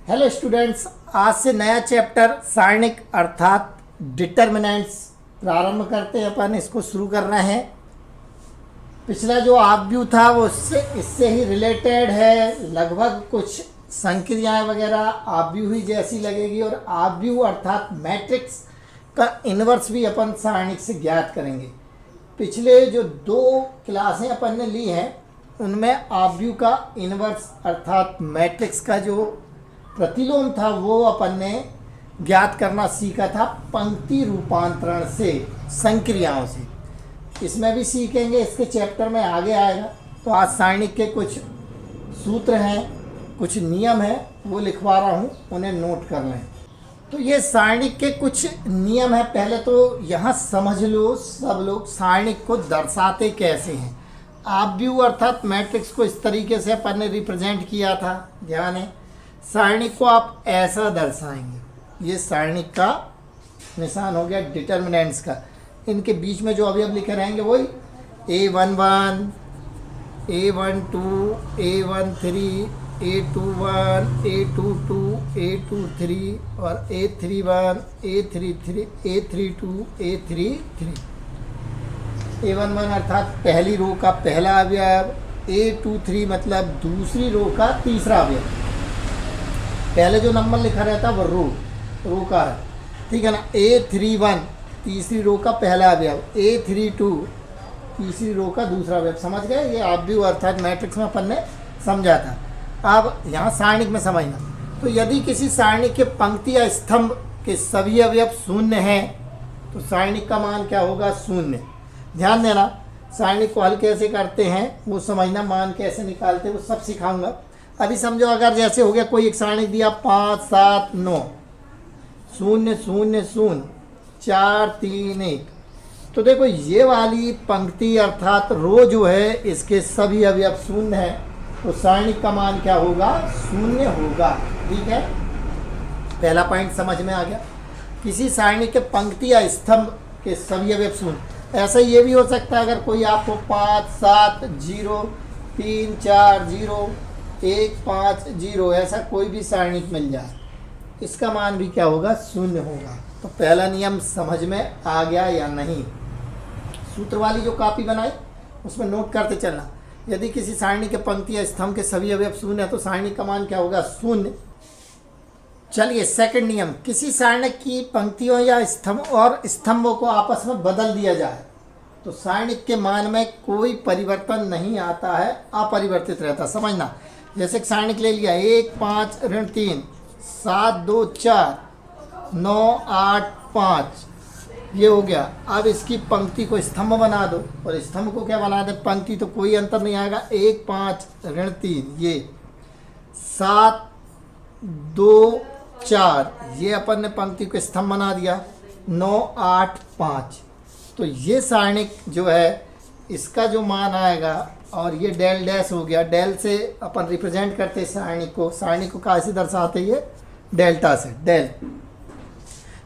Hello students, आज से नया चैप्टर सारणिक अर्थात डिटर्मिनेंट्स प्रारंभ करते हैं। अपन इसको शुरू कर रहे हैं। पिछला जो आपव्यू था वो इससे ही रिलेटेड है। लगभग कुछ संक्रियाएं वगैरह आपव्यू ही जैसी लगेगी और आपव्यू अर्थात मैट्रिक्स का इन्वर्स भी अपन सारणिक से ज्ञात करेंगे। पिछले जो दो क्लासें अपन ने ली हैं उनमें आपव्यू का इन्वर्स अर्थात मैट्रिक्स का जो प्रतिलोम था वो अपन ने ज्ञात करना सीखा था पंक्ति रूपांतरण से, संक्रियाओं से। इसमें भी सीखेंगे, इसके चैप्टर में आगे आएगा। तो आज सारणिक के कुछ सूत्र हैं, कुछ नियम हैं, वो लिखवा रहा हूँ, उन्हें नोट कर लें। तो ये सारणिक के कुछ नियम हैं। पहले तो यहाँ समझ लो सब लोग सारणिक को दर्शाते कैसे हैं। आपव्यू अर्थात मैट्रिक्स को इस तरीके से अपन ने रिप्रेजेंट किया था। ध्यान है, सारणिक को आप ऐसा दर्शाएंगे। ये सारणिक का निशान हो गया डिटर्मिनेंट्स का। इनके बीच में जो अवयव लिखे रहेंगे वही A11, A12, A13, A21, A22, A23 और A31, A33, A32, A33। A11 अर्थात पहली रो का पहला अवयव, A23 मतलब दूसरी रो का तीसरा अवयव। पहले जो नंबर लिखा रहता है वो रो का है, ठीक है ना। A31 तीसरी रो का पहला अवयव, A32 तीसरी रो का दूसरा अवयव। समझ गए? ये आपव्यू अर्थात मैट्रिक्स में अपन ने समझा था। अब यहाँ सारणिक में समझना। तो यदि किसी सारणिक के पंक्ति या स्तंभ के सभी अवयव शून्य हैं तो सारणिक का मान क्या होगा? शून्य। ध्यान देना, सारणिक को हल कैसे करते हैं वो समझना, मान कैसे निकालते हैं वो सब सिखाऊंगा। अभी समझो, अगर जैसे हो गया कोई एक सारणिक दिया 5, 7, 9, 0, 0, 0, 4, 3, 1। तो देखो ये वाली पंक्ति अर्थात रो जो है इसके सभी अवयव शून्य है, तो सारणिक का मान क्या होगा? शून्य होगा। ठीक है, पहला पॉइंट समझ में आ गया। किसी सारणिक के पंक्ति या स्तंभ के सभी अवयव शून्य। ऐसा ये भी हो सकता है, अगर कोई आपको 5, 7, 0, 3, 4, 0, 1, 5, 0 ऐसा कोई भी सारणिक मिल जाए, इसका मान भी क्या होगा? शून्य होगा। तो पहला नियम समझ में आ गया या नहीं? सूत्र वाली जो कॉपी बनाई उसमें नोट करते चलना। यदि किसी सारणी के पंक्ति या स्तंभ के सभी अवयव शून्य है तो सारणी का मान क्या होगा? शून्य। चलिए सेकंड नियम, किसी सारणी की पंक्तियों या स्तंभों को आपस में बदल दिया जाए तो सारणिक के मान में कोई परिवर्तन नहीं आता है, अपरिवर्तित रहता। समझना, जैसे एक सारणिक ले लिया 1, 5, ऋण 3, 7, 2, 4, 9, 8, 5, ये हो गया। अब इसकी पंक्ति को स्तंभ बना दो और स्तंभ को क्या बना दे? पंक्ति। तो कोई अंतर नहीं आएगा। 1, 5, ऋण 3, ये 7, 2, 4, ये अपन ने पंक्ति को स्तंभ बना दिया। 9, 8, 5, तो ये सारणिक जो है इसका जो मान आएगा, और ये डेल डैश हो गया। डेल से अपन रिप्रेजेंट करते सारणिक को कैसे दर्शाते? ये डेल्टा से, डेल।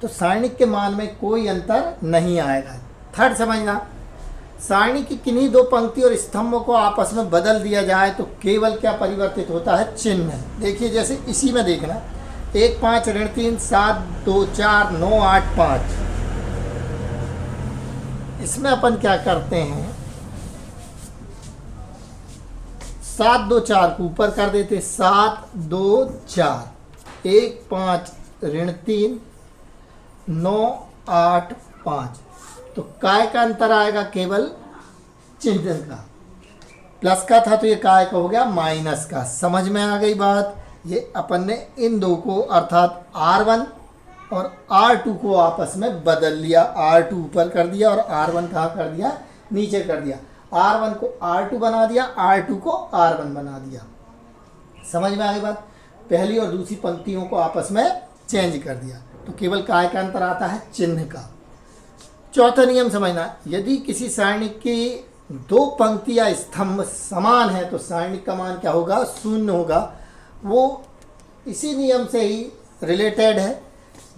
तो सारणिक के मान में कोई अंतर नहीं आएगा। थर्ड समझना, सारणी की किन्हीं दो पंक्ति और स्तंभों को आपस में बदल दिया जाए तो केवल क्या परिवर्तित होता है? चिन्ह। देखिए जैसे इसी में देखना, 1, 5, ऋण 3, 7, 2, 4, 9, 8, 5। इसमें अपन क्या करते हैं? 7, 2, 4 को ऊपर कर देते। 7, 2, 4, 1, 5, ऋण 3, 9, 8, 5। तो काय का अंतर आएगा? केवल चिन्ह का। प्लस का था तो ये काय का हो गया माइनस का। समझ में आ गई बात? ये अपन ने इन दो को अर्थात R1 और R2 को आपस में बदल लिया। R2 ऊपर कर दिया और R1 कहाँ कर दिया? नीचे कर दिया। R1 को R2 बना दिया, R2 को R1 बना दिया। समझ में आ गई बात? पहली और दूसरी पंक्तियों को आपस में चेंज कर दिया, तो केवल काय का अंतर आता है? चिन्ह का। चौथा नियम समझना, यदि किसी सारणी की दो पंक्ति या स्तंभ समान है तो सारणी का मान क्या होगा? शून्य होगा। वो इसी नियम से ही रिलेटेड है।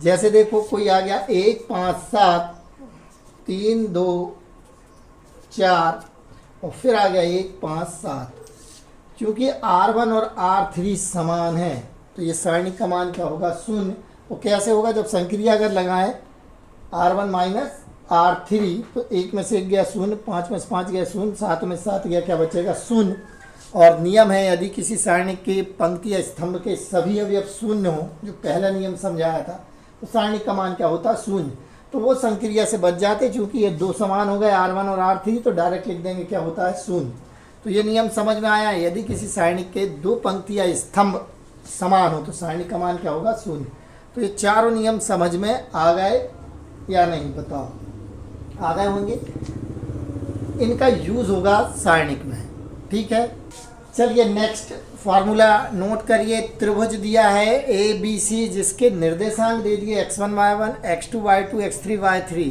जैसे देखो कोई आ गया 1, 5, 7, 3, 2, 4 और फिर आ गया 1, 5, 7। क्योंकि R1 और R3 समान है तो ये सारणिक का मान क्या होगा? शून्य। वो कैसे होगा? जब संक्रिया अगर लगाएं R1 माइनस R3 तो 1 में से 1 गया शून्य, 5 में से 5 गया शून्य, 7 में 7 गया, क्या बचेगा? शून्य। और नियम है यदि किसी सारणिक के पंक्ति या स्तंभ के सभी अवयव शून्य हो, जो पहला नियम समझाया था, तो सारणिक का मान क्या होता? शून्य। तो वो संक्रिया से बच जाते, क्योंकि ये दो समान हो गए R1 और R3, तो डायरेक्ट लिख देंगे क्या होता है? शून्य। तो ये नियम समझ में आया। यदि किसी सारणिक के दो पंक्ति या स्तंभ समान हो तो सारणिक का मान क्या होगा? शून्य। तो ये चारों नियम समझ में आ गए या नहीं? बताओ, आ गए होंगे। इनका यूज होगा सारणिक में, ठीक है। चलिए नेक्स्ट फार्मूला नोट करिए। त्रिभुज दिया है ABC, जिसके निर्देशांक दे दिए x1 y1 x2 y2 x3 y3।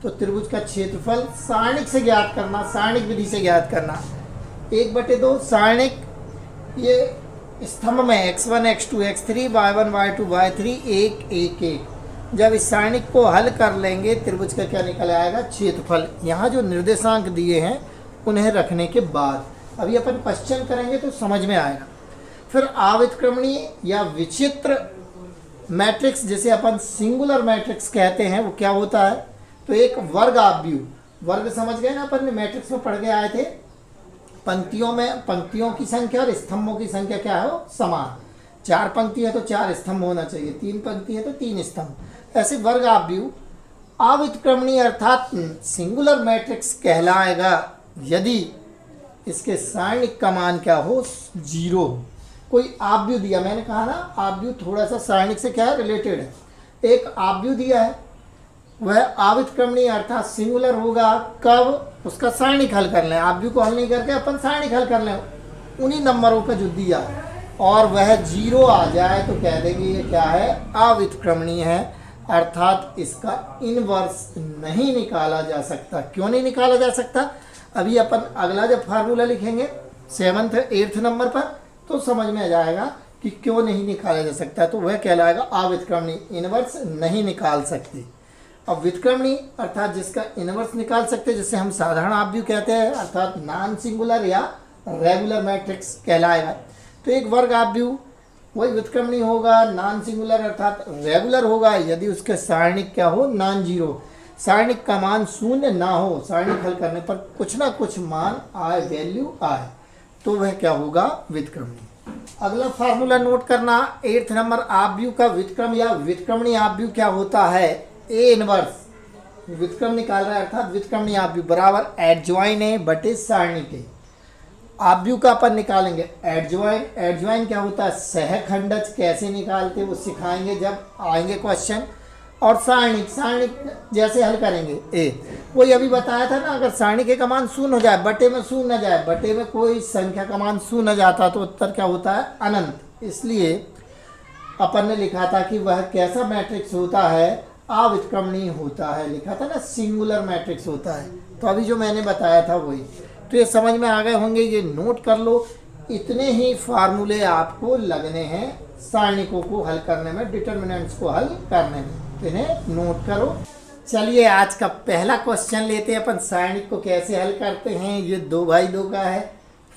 तो त्रिभुज का क्षेत्रफल सारणिक से ज्ञात करना, सारणिक विधि से ज्ञात करना। 1/2 सारणिक, ये स्तंभ में x1 x2 x3 y1 y2 y3 1 1 1। जब इस सारणिक को हल कर लेंगे त्रिभुज का क्या निकल आएगा? क्षेत्रफल। यहाँ जो निर्देशांक दिए हैं उन्हें रखने के बाद अभी अपन क्वेश्चन करेंगे तो समझ में आएगा। फिर अव्युत्क्रमणीय या विचित्र मैट्रिक्स, जिसे अपन सिंगुलर मैट्रिक्स कहते हैं, वो क्या होता है? तो एक वर्ग आव्यूह, वर्ग समझ गए ना, अपन मैट्रिक्स में पढ़ के आए थे। पंक्तियों में पंक्तियों की संख्या और स्तंभों की संख्या क्या है? समान। 4 पंक्ति है तो 4 स्तंभ होना चाहिए, 3 पंक्ति है तो 3 स्तंभ। ऐसे वर्ग आव्यूह अव्युत्क्रमणीय अर्थात सिंगुलर मैट्रिक्स कहलाएगा यदि इसके सारणिक का मान क्या हो? 0। कोई आव्यूह दिया, मैंने कहा ना आव्यूह थोड़ा सा सारणिक से क्या है? रिलेटेड है। एक आव्यूह दिया है, वह अव्युत्क्रमणीय अर्थात सिंगुलर होगा कब? उसका सारणिक हल कर लें। आव्यूह को हल नहीं करके अपन सारणिक हल कर लें उन्हीं नंबरों का जो दिया, और वह 0 आ जाए तो कह देंगे ये क्या है? अव्युत्क्रमणीय है, अर्थात इसका इनवर्स नहीं निकाला जा सकता। क्यों नहीं निकाला जा सकता? अभी अपन अगला जब फार्मूला लिखेंगे 7th 8th नंबर पर तो समझ में आ जाएगा कि क्यों नहीं निकाला जा सकता। तो वह कहलाएगा अव्युत्क्रमणीय, इनवर्स नहीं निकाल सकते। अब व्युत्क्रमणीय अर्थात जिसका इनवर्स निकाल सकते, जिसे हम साधारण आव्यूह कहते हैं, अर्थात नॉन सिंगुलर या रेगुलर मैट्रिक्स कहलाएगा। तो एक वर्ग आव्यूह वही व्युत्क्रमणीय होगा, नॉन सिंगुलर अर्थात रेगुलर होगा यदि उसके सारणिक क्या हो? Non zero. सारणिक का मान शून्य ना हो, सारणिक हल करने पर कुछ ना कुछ मान आए, वैल्यू आए, तो वह क्या होगा? व्युत्क्रमणीय। अगला फार्मूला नोट करना, 8th नंबर आव्यूह का व्युत्क्रम या व्युत्क्रमणीय आव्यूह क्या होता है? A inverse. व्युत्क्रम निकाल रहा है अर्थात व्युत्क्रमणीय आव्यूह बराबर एडजॉइन ए बटे सारणी के। आव्यूह का अपन निकालेंगे एडजॉइन। एडजॉइन क्या होता है? सहखंडज कैसे निकालते वो सिखाएंगे जब आएंगे क्वेश्चन। और सारणिक, सारणिक जैसे हल करेंगे वही अभी बताया था ना, अगर सारणिक का मान शून्य हो जाए, बटे में शून्य न जाए, बटे में कोई संख्या का मान शून्य जाता तो उत्तर क्या होता है? अनंत। इसलिए अपन ने लिखा था कि वह कैसा मैट्रिक्स होता है? अव्युत्क्रमणीय होता है। लिखा था ना सिंगुलर मैट्रिक्स होता है। तो अभी जो मैंने बताया था वही। तो ये समझ में आ गए होंगे, ये नोट कर लो। इतने ही फार्मूले आपको लगने हैं सारणिकों को हल करने में, डिटर्मिनेंट्स को हल करने में, इन्हें नोट करो। चलिए आज का पहला क्वेश्चन लेते हैं अपन। सारणिक को कैसे हल करते हैं, ये 2x2 का है।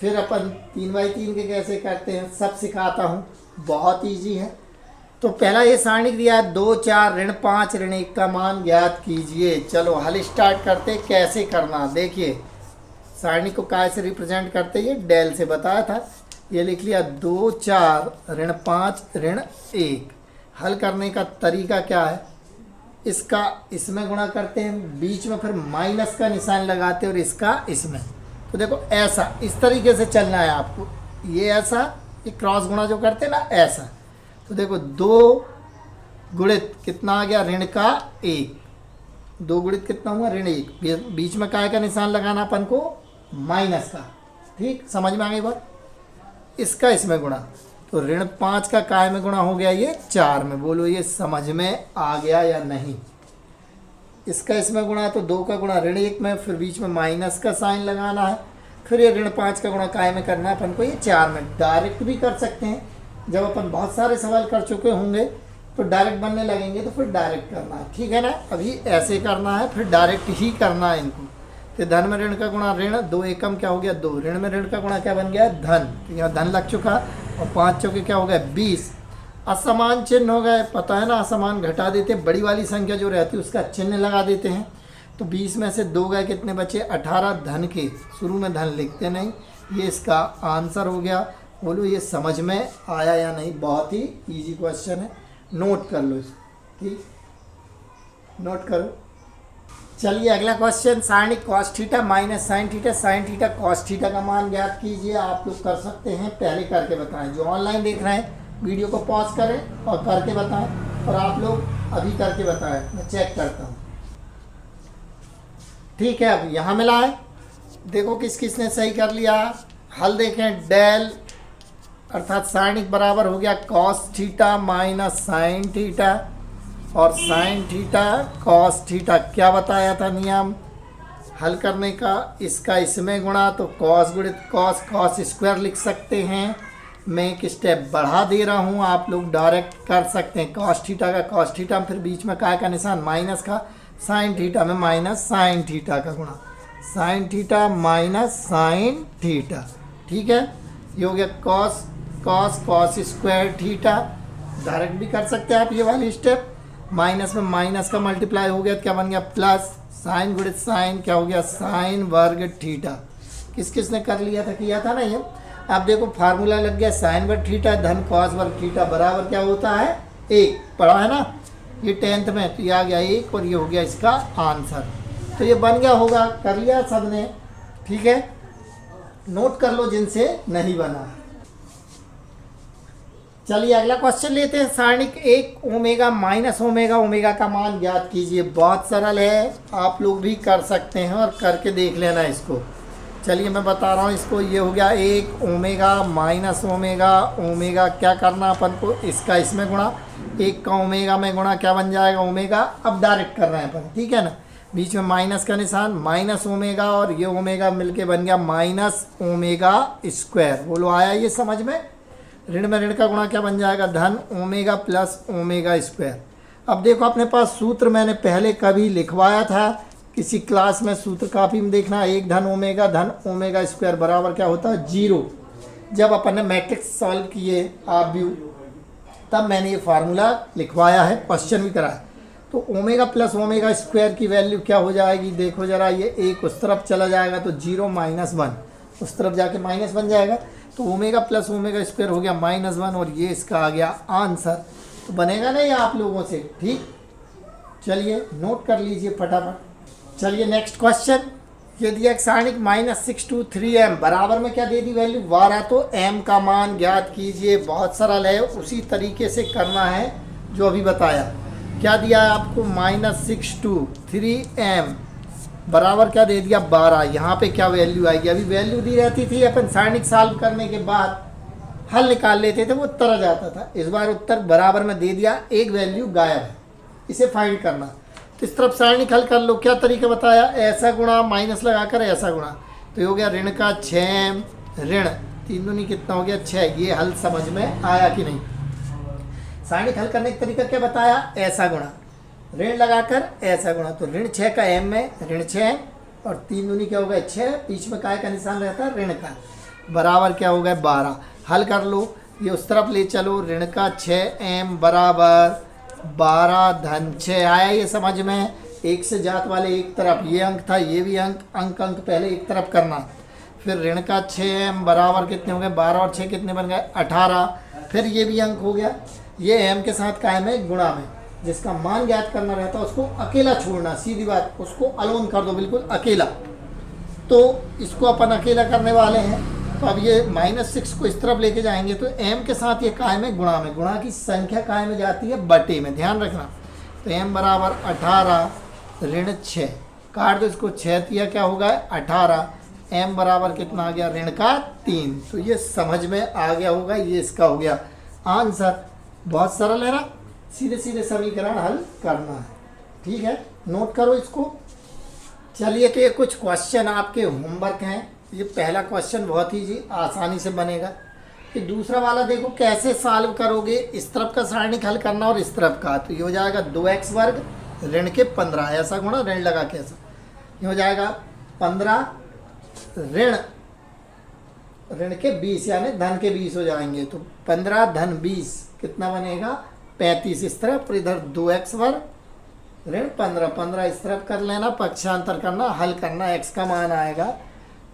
फिर अपन 3x3 के कैसे करते हैं सब सिखाता हूँ, बहुत इजी है। तो पहला ये सारणिक दिया है 2 4 ऋण 5 ऋण 1 का मान ज्ञात कीजिए। चलो हल स्टार्ट करते, कैसे करना देखिए। सारणी को काय से रिप्रेजेंट करते, ये डेल से बताया था। ये लिख लिया 2 4 ऋण 5 ऋण 1। हल करने का तरीका क्या है? इसका इसमें गुणा करते हैं, बीच में फिर माइनस का निशान लगाते हैं और इसका इसमें। तो देखो ऐसा, इस तरीके से चलना है आपको। ये ऐसा, ये क्रॉस गुणा जो करते हैं ना, ऐसा। तो देखो 2 गुणित कितना आ गया? ऋण का 1। 2 गुणित कितना हुआ? ऋण 1। बीच में काय का निशान लगाना अपन को? माइनस का। ठीक, समझ में आ गई बात? इसका इसमें गुणा, तो ऋण 5 का काय में गुणा हो गया ये 4 में। बोलो ये समझ में आ गया या नहीं? इसका इसमें गुणा तो 2 का गुणा ऋण 1 में, फिर बीच में माइनस का साइन लगाना है। फिर ये ऋण 5 का गुणा काय में करना है अपन को? ये 4 में। डायरेक्ट भी कर सकते हैं, जब अपन बहुत सारे सवाल कर चुके होंगे तो डायरेक्ट बनने लगेंगे, तो फिर डायरेक्ट करना है, ठीक है ना। अभी ऐसे करना है, फिर डायरेक्ट ही करना है इनको। तो धन में ऋण का गुणा ऋण, 2 एकम क्या हो गया? 2। ऋण में ऋण का गुणा क्या बन गया? धन। तो यहाँ धन लग चुका, और 5 चौके क्या हो गया? 20। असमान चिन्ह हो गए, पता है ना, असमान घटा देते, बड़ी वाली संख्या जो रहती है उसका चिन्ह लगा देते हैं। तो 20 में से 2 गए, कितने बचे 18 धन के, शुरू में धन लिखते नहीं। ये इसका आंसर हो गया। बोलो ये समझ में आया या नहीं? बहुत ही इजी क्वेश्चन है, नोट कर लो इसको, ठीक, नोट करो। चलिए अगला क्वेश्चन, सारणिक cos theta minus sine theta, sine theta cos theta का मान ज्ञात कीजिए। आप लोग कर सकते हैं, पहले करके बताएं। जो ऑनलाइन देख रहे हैं वीडियो को पॉज करें और करके बताएं, और आप लोग अभी करके बताएं, मैं चेक करता हूँ। ठीक है, अब यहाँ मिला है, देखो किस किसने सही कर लिया। हल देखें, डेल अर्थात सारणिक बराबर हो गया cos theta minus sine theta, और साइन थीटा कॉस थीटा। क्या बताया था नियम हल करने का? इसका इसमें गुणा, तो कॉस गुणित कॉस, कॉस स्क्वायर लिख सकते हैं। मैं एक स्टेप बढ़ा दे रहा हूँ, आप लोग डायरेक्ट कर सकते हैं। कॉस थीटा का कॉस थीटा, फिर बीच में काय का निशान माइनस का, साइन थीटा में माइनस साइन थीटा का गुणा, sine theta minus sine theta. ठीक है, ये हो गया cos cos cos square theta. Direct भी कर सकते हैं आप ये वाली स्टेप। माइनस में माइनस का मल्टीप्लाई हो गया, क्या बन गया प्लस, साइन गुणित साइन क्या हो गया साइन वर्ग थीटा। किस किसने कर लिया था, किया था ना ये। अब देखो फार्मूला लग गया, साइन वर्ग थीटा धन कॉस वर्ग थीटा बराबर क्या होता है 1, पढ़ा है ना ये 10th में। तो ये आ गया 1 और ये हो गया इसका आंसर। तो ये बन गया होगा, कर लिया सबने, ठीक है। नोट कर लो जिनसे नहीं बना। चलिए अगला क्वेश्चन लेते हैं, सारणिक 1 ओमेगा माइनस ओमेगा, ओमेगा का मान ज्ञात कीजिए। बहुत सरल है, आप लोग भी कर सकते हैं और करके देख लेना इसको। चलिए मैं बता रहा हूँ इसको। ये हो गया 1 ओमेगा माइनस ओमेगा, ओमेगा क्या करना अपन को, इसका इसमें गुणा, 1 का ओमेगा में गुणा, क्या बन जाएगा ओमेगा। अब डायरेक्ट कर रहे हैं अपन, ठीक है ना, बीच में माइनस का निशान, माइनस ओमेगा और ये ओमेगा मिलके बन गया माइनस ओमेगा स्क्वायर। बोलो आया ये समझ में। ऋण में ऋण का गुणा क्या बन जाएगा धन ओमेगा प्लस ओमेगा स्क्वायर। अब देखो अपने पास सूत्र मैंने पहले कभी लिखवाया था किसी क्लास में, सूत्र कापी में देखना, 1 धन ओमेगा स्क्वायर बराबर क्या होता है 0। जब अपन ने मैट्रिक्स सॉल्व किए आप भी, तब मैंने ये फार्मूला लिखवाया है, क्वेश्चन भी कराया। तो ओमेगा प्लस ओमेगा स्क्वायर की वैल्यू क्या हो जाएगी, देखो जरा, ये 1 उस तरफ चला जाएगा तो 0 माइनस 1 उस तरफ जाके माइनस बन जाएगा। तो ओमेगा प्लस ओमेगा स्क्वायर हो गया -1 और ये इसका आ गया आंसर। तो बनेगा नहीं आप लोगों से, ठीक। चलिए नोट कर लीजिए फटाफट। चलिए नेक्स्ट क्वेश्चन, ये दिया सारणिक -6 to 3m बराबर में क्या दे दी वैल्यू 12, तो m का मान ज्ञात कीजिए। बहुत सरल है, उसी तरीके से करना है जो अभी बताया। क्या दिया है आपको -6 to 3m बराबर क्या दे दिया 12। यहाँ पे क्या वैल्यू आएगी, अभी वैल्यू दी रहती थी, अपन सारणिक सॉल्व करने के बाद हल निकाल लेते थे, वो उत्तर आ जाता था। इस बार उत्तर बराबर में दे दिया, एक वैल्यू गायब है, इसे फाइंड करना। तो इस तरफ सारणिक हल कर लो। क्या तरीका बताया, ऐसा गुणा माइनस लगाकर ऐसा गुणा, तो ये हो गया ऋण का 6m, ऋण 3 दूनी कितना हो गया 6। ये हल समझ में आया कि नहीं। सारणिक हल करने का तरीका क्या बताया, ऐसा गुणा, ऋण लगाकर ऐसा गुणा, तो ऋण 6 का m में ऋण 6 और 3 दूनी क्या हो गया 6, बीच में काय का निशान रहता है ऋण का, बराबर क्या हो गया 12। हल कर लो, ये उस तरफ ले चलो, ऋण का 6m बराबर 12 धन 6 आया ये समझ में। एक से जात वाले एक तरफ, ये अंक था ये भी अंक पहले एक तरफ करना। फिर ऋण का 6m बराबर कितने हो गए 12 और 6 कितने बन गए 18। फिर ये भी अंक हो गया, ये m के साथ कायम है गुणा में, जिसका मान ज्ञात करना रहता है उसको अकेला छोड़ना, सीधी बात, उसको अलोन कर दो बिल्कुल अकेला। तो इसको अपन अकेला करने वाले हैं। तो अब ये -6 को इस तरफ लेके जाएंगे तो m के साथ ये कायम है गुणा में, गुणा की संख्या कायम में जाती है बटे में, ध्यान रखना। तो m बराबर 18 ऋण 6, काट दो इसको, 6 दिया क्या होगा 18, m बराबर कितना आ गया ऋण का 3। तो ये समझ में आ गया होगा, ये इसका हो गया आंसर। बहुत सरल है ना, सीधे सीधे समीकरण हल करना है, ठीक है। नोट करो इसको। चलिए तो ये कुछ क्वेश्चन आपके होमवर्क हैं। ये पहला क्वेश्चन बहुत ही जी आसानी से बनेगा। कि दूसरा वाला देखो कैसे सॉल्व करोगे, इस तरफ का सारणिक हल करना और इस तरफ का। तो ये हो जाएगा 2x वर्ग ऋण के 15, ऐसा गुणा ऋण लगा के ऐसा, ये हो जाएगा 15 ऋण के 20 यानी धन के 20 हो जाएंगे। तो 15 धन 20 कितना बनेगा 35 इस तरफ, और इधर 2x वर्ग ऋण 15, 15 इस तरफ कर लेना, पक्षांतर करना, हल करना, x का मान आएगा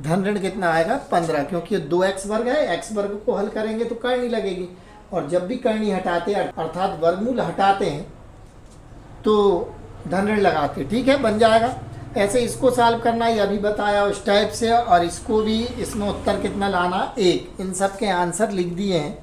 धन ऋण कितना आएगा 15, क्योंकि 2x वर्ग है, x वर्ग को हल करेंगे तो करनी लगेगी, और जब भी करनी हटाते हैं अर्थात वर्गमूल हटाते हैं तो धन ऋण लगाते, ठीक है, बन जाएगा। ऐसे इसको सॉल्व करना, ये अभी बताया उस टाइप से, और इसको भी, इसमें उत्तर कितना लाना 1, इन सब के आंसर लिख दिए हैं,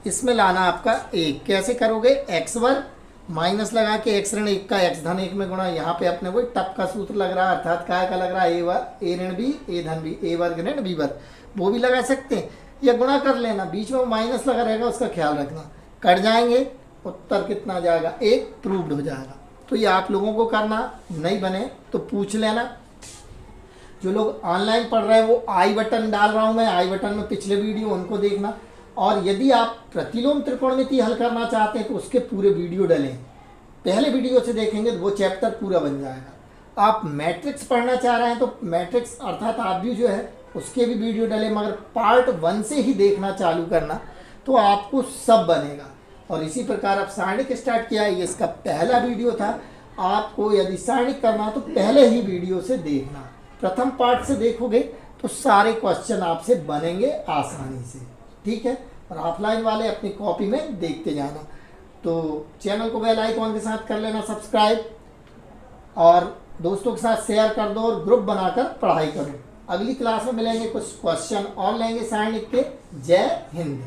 इसमें लाना आपका 1। कैसे करोगे, x वर्ग माइनस लगा के x ऋण 1 का x धन 1 में गुणा, यहाँ पे अपने को टप का सूत्र लग रहा है, अर्थात काय का लग रहा है, a ऋण b a धन b, a वर्ग ऋण b वर्ग, वो भी लगा सकते हैं, या गुणा कर लेना, बीच में माइनस लगा रहेगा उसका ख्याल रखना, कट जाएंगे, उत्तर कितना आ जाएगा 1, प्रूव्ड हो जाएगा। तो ये आप लोगों को करना, नहीं बने तो पूछ लेना। जो लोग ऑनलाइन पढ़ रहे हैं वो आई बटन डाल रहा हूँ मैं, आई बटन में पिछले वीडियो उनको देखना, और यदि आप प्रतिलोम त्रिकोणमिति हल करना चाहते हैं तो उसके पूरे वीडियो डलें, पहले वीडियो से देखेंगे तो वो चैप्टर पूरा बन जाएगा। आप मैट्रिक्स पढ़ना चाह रहे हैं तो मैट्रिक्स अर्थात आप भी जो है उसके भी वीडियो डले, मगर पार्ट 1 से ही देखना चालू करना तो आपको सब बनेगा। और इसी प्रकार आप सारणिक स्टार्ट किया, ये इसका पहला वीडियो था। आपको यदि सारणिक करना तो पहले ही वीडियो से देखना, प्रथम पार्ट से देखोगे तो सारे क्वेश्चन आपसे बनेंगे आसानी से, ठीक है। और ऑफलाइन वाले अपनी कॉपी में देखते जाना। तो चैनल को बेल आइकॉन के साथ कर लेना सब्सक्राइब, और दोस्तों के साथ शेयर कर दो, और ग्रुप बनाकर पढ़ाई करो। अगली क्लास में मिलेंगे, कुछ क्वेश्चन और लेंगे सारणिक के। जय हिंद।